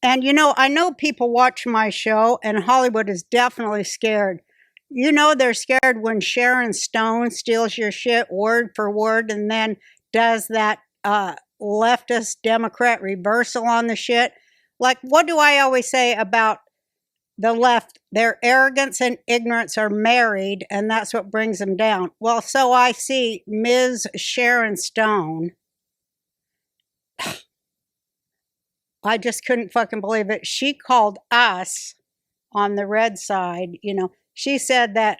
And you know, I know people watch my show, and Hollywood is definitely scared. You know, they're scared when Sharon Stone steals your shit word for word and then does that leftist Democrat reversal on the shit. Like, what do I always say about the left? Their arrogance and ignorance are married, and that's what brings them down. Well, so I see Ms. Sharon Stone. I just couldn't fucking believe it. She called us on the red side, you know. She said that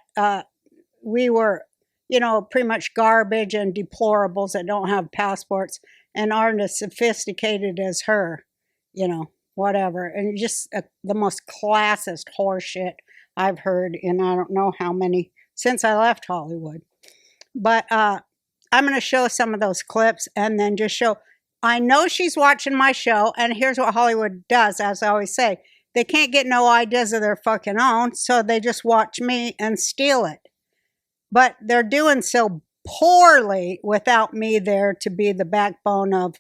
we were, you know, pretty much garbage and deplorables that don't have passports and aren't as sophisticated as her, you know, whatever. And just the most classist horseshit I've heard in I don't know how many, since I left Hollywood. But I'm going to show some of those clips and then just show, I know she's watching my show, and here's what Hollywood does, as I always say. They can't get no ideas of their fucking own, so they just watch me and steal it. But they're doing so poorly without me there to be the backbone of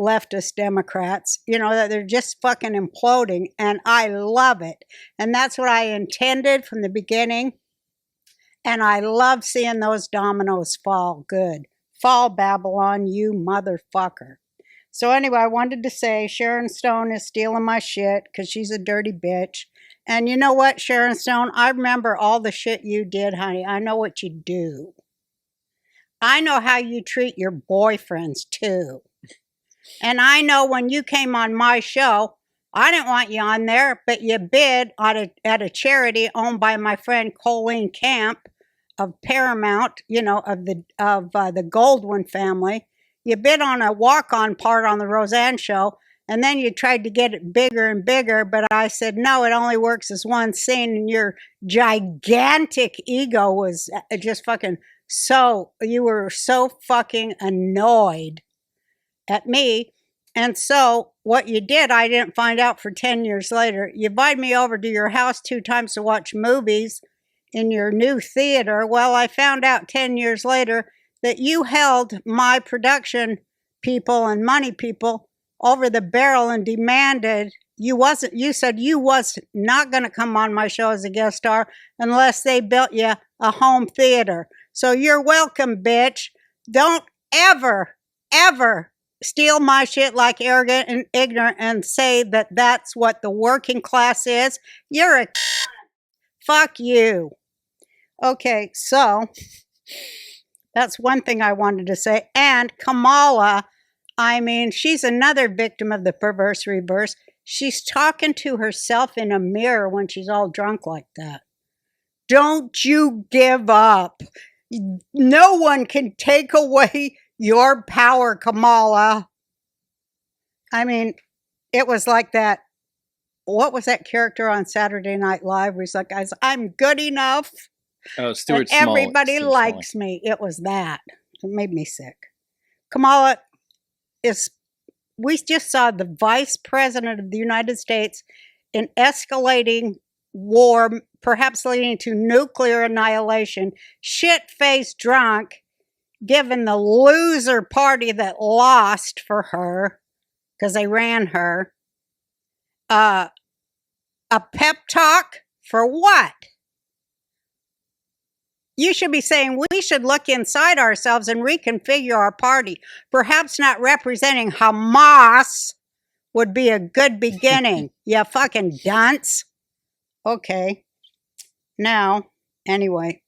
leftist Democrats, you know, that they're just fucking imploding, and I love it. And that's what I intended from the beginning, and I love seeing those dominoes fall. Good. Fall, Babylon, you motherfucker. So anyway, I wanted to say Sharon Stone is stealing my shit because she's a dirty bitch. And you know what, Sharon Stone? I remember all the shit you did, honey. I know what you do. I know how you treat your boyfriends, too. And I know when you came on my show, I didn't want you on there, but you bid at a charity owned by my friend Colleen Camp of Paramount, you know, of the Goldwyn family. You bid on a walk-on part on the Roseanne show, and then you tried to get it bigger and bigger, but I said, no, it only works as one scene, and your gigantic ego was just fucking you were so fucking annoyed at me. And so what you did, I didn't find out for 10 years later. You invited me over to your house 2 times to watch movies in your new theater. Well, I found out 10 years later that you held my production people and money people over the barrel and demanded you said you was not going to come on my show as a guest star unless they built you a home theater. So you're welcome, bitch. Don't ever steal my shit like arrogant and ignorant and say that that's what the working class is. You're a fuck you. Okay, so that's one thing I wanted to say. And Kamala, I mean, she's another victim of the perverse reverse. She's talking to herself in a mirror when she's all drunk like that. Don't you give up. No one can take away your power, Kamala. I mean, it was like that. What was that character on Saturday Night Live where he's like, guys, I'm good enough. Oh, Stuart and everybody likes me. It was that. It made me sick. Kamala we just saw the vice president of the United States in escalating war, perhaps leading to nuclear annihilation, shit-faced drunk, given the loser party that lost for her, because they ran her, a pep talk for what? You should be saying we should look inside ourselves and reconfigure our party. Perhaps not representing Hamas would be a good beginning. You fucking dunce. Okay. Now, anyway.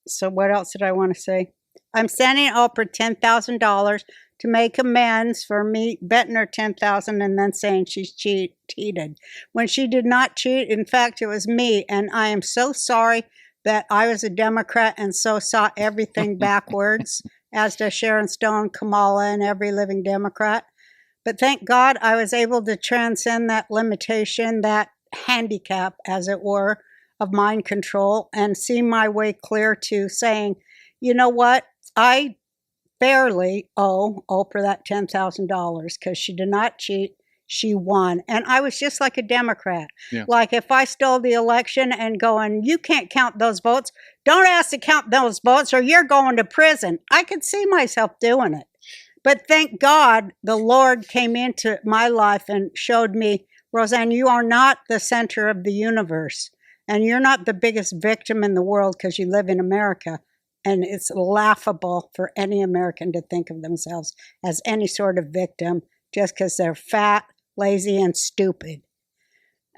So what else did I want to say? I'm sending Oprah $10,000 to make amends for me betting her $10,000 and then saying she's cheated. When she did not cheat, in fact, it was me. And I am so sorry that I was a Democrat and so saw everything backwards, as does Sharon Stone, Kamala, and every living Democrat. But thank God I was able to transcend that limitation, that handicap, as it were, of mind control and see my way clear to saying, you know what, I barely owe Oprah that $10,000 because she did not cheat. She won. And I was just like a Democrat. Yeah. Like if I stole the election and going, you can't count those votes. Don't ask to count those votes or you're going to prison. I could see myself doing it. But thank God the Lord came into my life and showed me Roseanne, you are not the center of the universe. And you're not the biggest victim in the world because you live in America. And it's laughable for any American to think of themselves as any sort of victim just because they're fat, lazy, and stupid.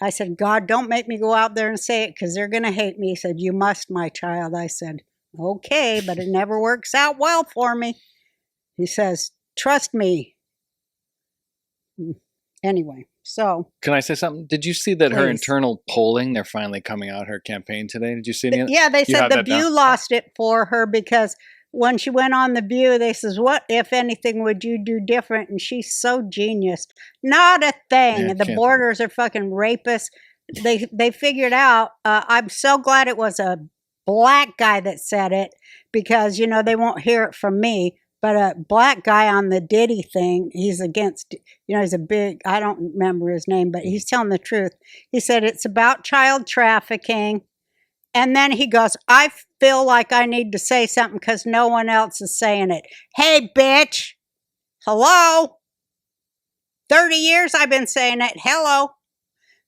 I said, God, don't make me go out there and say it because they're going to hate me. He said, you must, my child. I said, okay, but it never works out well for me. He says, trust me. Anyway, so. Can I say something? Did you see that her Please. internal polling, they're finally coming out her campaign today? Did you see any of it? Yeah, they You said have The that down? View lost it for her because when she went on The View, they says, what, if anything, would you do different? And she's so genius. Not a thing. Yeah, The can't- borders are fucking rapists. They figured out, I'm so glad it was a black guy that said it because, you know, they won't hear it from me. But a black guy on the Diddy thing, he's against, you know, he's a big, I don't remember his name, but he's telling the truth. He said it's about child trafficking. And then he goes, I feel like I need to say something because no one else is saying it. Hey, bitch. Hello? 30 years I've been saying it. Hello.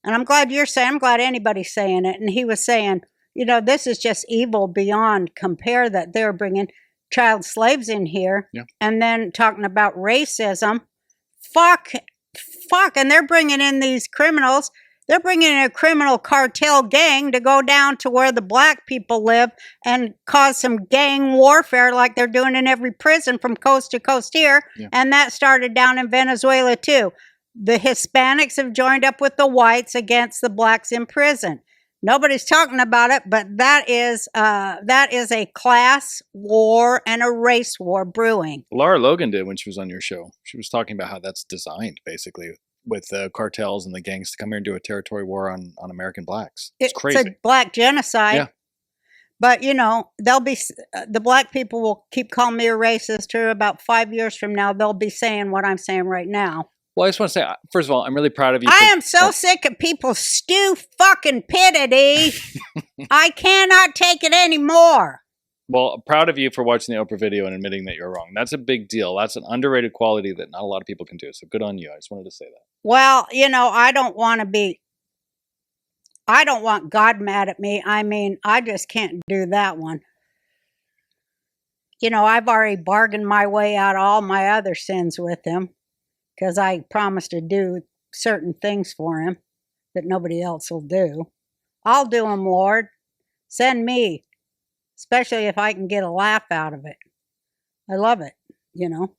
And I'm glad you're saying, I'm glad anybody's saying it. And he was saying, you know, this is just evil beyond compare that they're bringing child slaves in here. Yeah. And then talking about racism. Fuck. And they're bringing in these criminals. They're bringing in a criminal cartel gang to go down to where the black people live and cause some gang warfare like they're doing in every prison from coast to coast here. Yeah. And that started down in Venezuela too. The Hispanics have joined up with the whites against the blacks in prison. Nobody's talking about it, but that is a class war and a race war brewing. Laura Logan did when she was on your show. She was talking about how that's designed, basically, with the cartels and the gangs to come here and do a territory war on American blacks. It's crazy. It's a black genocide. Yeah. But, you know, they'll be, the black people will keep calling me a racist or about 5 years from now, they'll be saying what I'm saying right now. Well, I just want to say, first of all, I'm really proud of you. I am so sick of people fucking pitity. I cannot take it anymore. Well, proud of you for watching the Oprah video and admitting that you're wrong. That's a big deal. That's an underrated quality that not a lot of people can do. So good on you. I just wanted to say that. Well, you know, I don't want God mad at me. I mean, I just can't do that one. You know, I've already bargained my way out of all my other sins with him because I promised to do certain things for him that nobody else will do. I'll do them, Lord. Send me, especially if I can get a laugh out of it. I love it, you know.